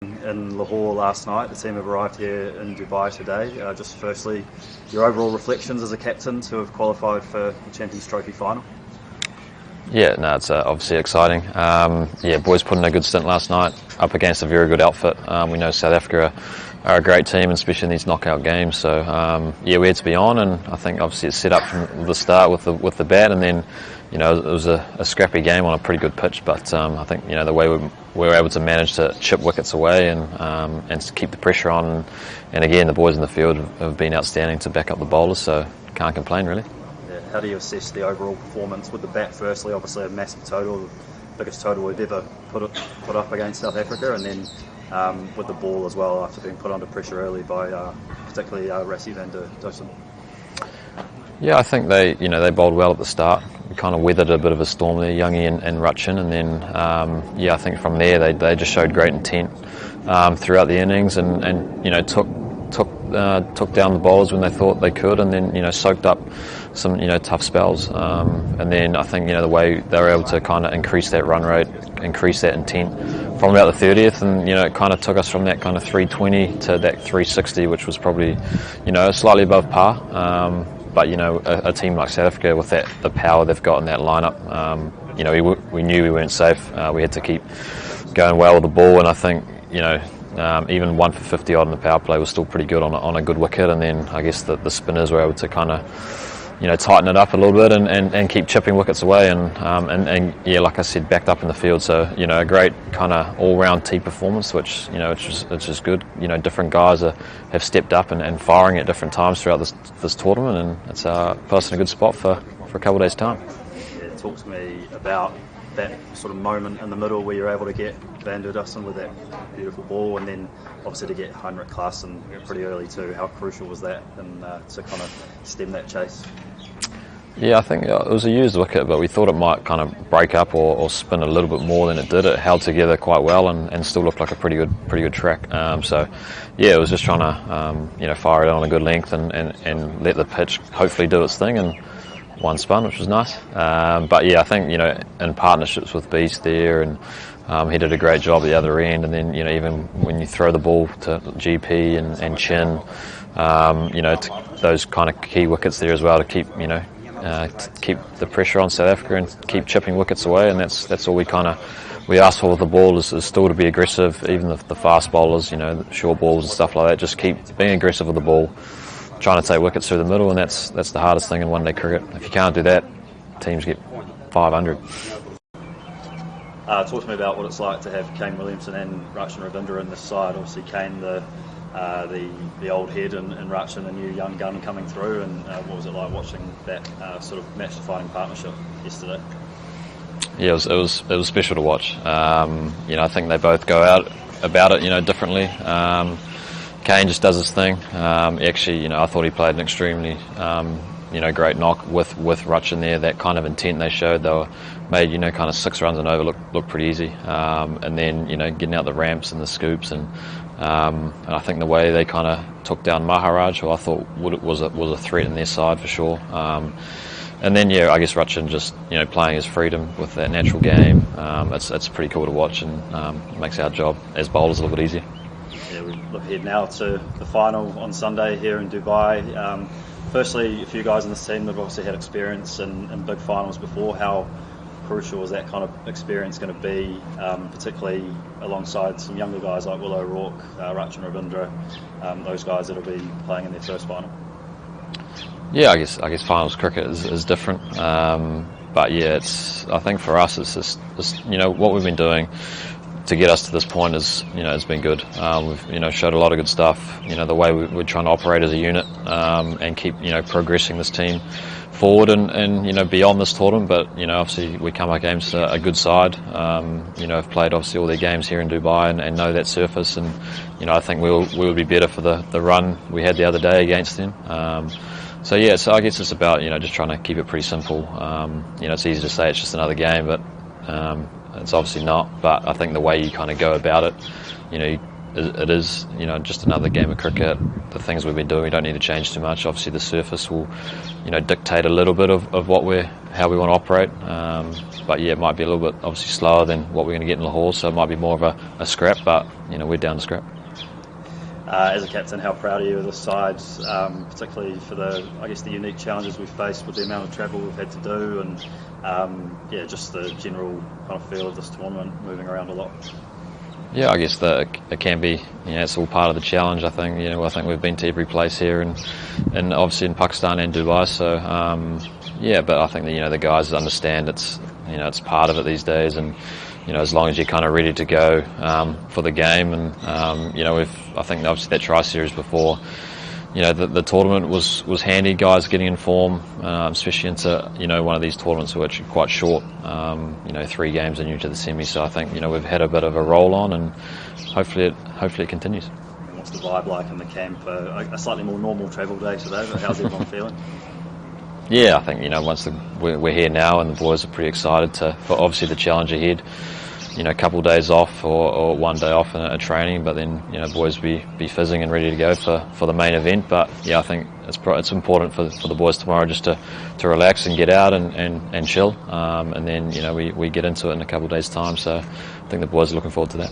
In Lahore last night. The team have arrived here in Dubai today. Just firstly, your overall reflections as a captain to have qualified for the Champions Trophy final. Yeah, no, it's obviously exciting. Boys put in a good stint last night up against a very good outfit. We know South Africa are a great team, especially in these knockout games. So we had to be on, and I think obviously it's set up from the start with the bat, and then it was a scrappy game on a pretty good pitch. But I think the way we were able to manage to chip wickets away and to keep the pressure on, and again the boys in the field have been outstanding to back up the bowlers. So can't complain really. How do you assess the overall performance with the bat? Firstly, obviously a massive total, the biggest total we've ever put up against South Africa, and then with the ball as well after being put under pressure early by particularly Rassie van der Dussen. Yeah, I think they bowled well at the start. We kind of weathered a bit of a storm there, Youngie and Rutchin, and then I think from there they just showed great intent throughout the innings and took down the bowlers when they thought they could, and then soaked up some tough spells, and then I think the way they were able to kind of increase that run rate, increase that intent from about the 30th, and it kind of took us from that kind of 320 to that 360, which was probably slightly above par. But a team like South Africa with the power they've got in that lineup, we knew we weren't safe. We had to keep going well with the ball, and I think even 1 for 50 odd in the power play was still pretty good on a good wicket, and then I guess the spinners were able to kind of tighten it up a little bit and keep chipping wickets away, and like I said, backed up in the field. So a great kind of all-round team performance, which is good. Different guys have stepped up and firing at different times throughout this tournament, and it's put us in a good spot for a couple of days' time. Yeah, talk to me about that sort of moment in the middle where you're able to get van der Dussen with that beautiful ball, and then obviously to get Heinrich Klaassen pretty early too. How crucial was that, and to kind of stem that chase? Yeah, I think it was a used wicket, but we thought it might kind of break up or spin a little bit more than it did. It held together quite well and still looked like a pretty good track. It was just trying to fire it on a good length and let the pitch hopefully do its thing, and one spun, which was nice. I think in partnerships with Beast there, and he did a great job at the other end, and then even when you throw the ball to GP and Chin, those kind of key wickets there as well to keep keep the pressure on South Africa and keep chipping wickets away, and that's all we asked for with the ball is still to be aggressive, even the fast bowlers, short balls and stuff like that. Just keep being aggressive with the ball, trying to take wickets through the middle, and that's the hardest thing in one-day cricket. If you can't do that, teams get 500. Talk to me about what it's like to have Kane Williamson and Rachin Ravindra in this side. Obviously Kane the old head, and Rachin the new young gun coming through, and what was it like watching that sort of match-defining partnership yesterday? Yeah, it was special to watch. I think they both go out about it differently. Kane just does his thing. I thought he played an extremely great knock with Rachin there. That kind of intent they showed, they were made kind of 6 runs and over look pretty easy, and then getting out the ramps and the scoops, and I think the way they kind of took down Maharaj, who I thought was a threat in their side for sure. And then I guess Rachin just playing his freedom with that natural game. It's pretty cool to watch, and makes our job as bowlers a little bit easier. Yeah, we look ahead now to the final on Sunday here in Dubai. Firstly, a few guys in this team that have obviously had experience in big finals before. How crucial is that kind of experience going to be, particularly alongside some younger guys like Will O'Rourke, Rachin Ravindra, those guys that will be playing in their first final? Yeah, I guess finals cricket is different, but I think for us it's just what we've been doing to get us to this point is has been good. We've showed a lot of good stuff. The way we're trying to operate as a unit, and keep progressing this team forward and beyond this tournament. But obviously we come up against a good side. Have played obviously all their games here in Dubai and know that surface. And I think we would be better for the run we had the other day against them. So I guess it's about just trying to keep it pretty simple. It's easy to say it's just another game, but it's obviously not. But I think the way you kind of go about it, it is, you know, just another game of cricket. The things we've been doing, we don't need to change too much. Obviously, the surface will, you know, dictate a little bit of how we want to operate. But yeah, it might be a little bit obviously slower than what we're going to get in Lahore, so it might be more of a scrap. But you know, we're down to scrap. As a captain, how proud are you of the side, particularly for the unique challenges we've faced with the amount of travel we've had to do, and just the general kind of feel of this tournament, moving around a lot? Yeah, I guess that it can be. You know, it's all part of the challenge. I think. You know, I think we've been to every place here, and obviously in Pakistan and Dubai. So but I think that, you know, the guys understand it's part of it these days, and you know, as long as you're kind of ready to go for the game, and I think obviously that tri series before, you know, the tournament was handy. Guys getting in form, especially into, you know, one of these tournaments which are quite short. 3 games and you're to the semi. So I think, you know, we've had a bit of a roll on, and hopefully it continues. What's the vibe like in the camp? A slightly more normal travel day today, but how's everyone feeling? Yeah, I think, you know, once we're here now, and the boys are pretty excited for obviously the challenge ahead. You know, a couple of days off or 1 day off in a training, but then, you know, boys be fizzing and ready to go for the main event. But yeah, I think it's important for the boys tomorrow just to relax and get out and chill, and then, you know, we get into it in a couple of days' time. So I think the boys are looking forward to that.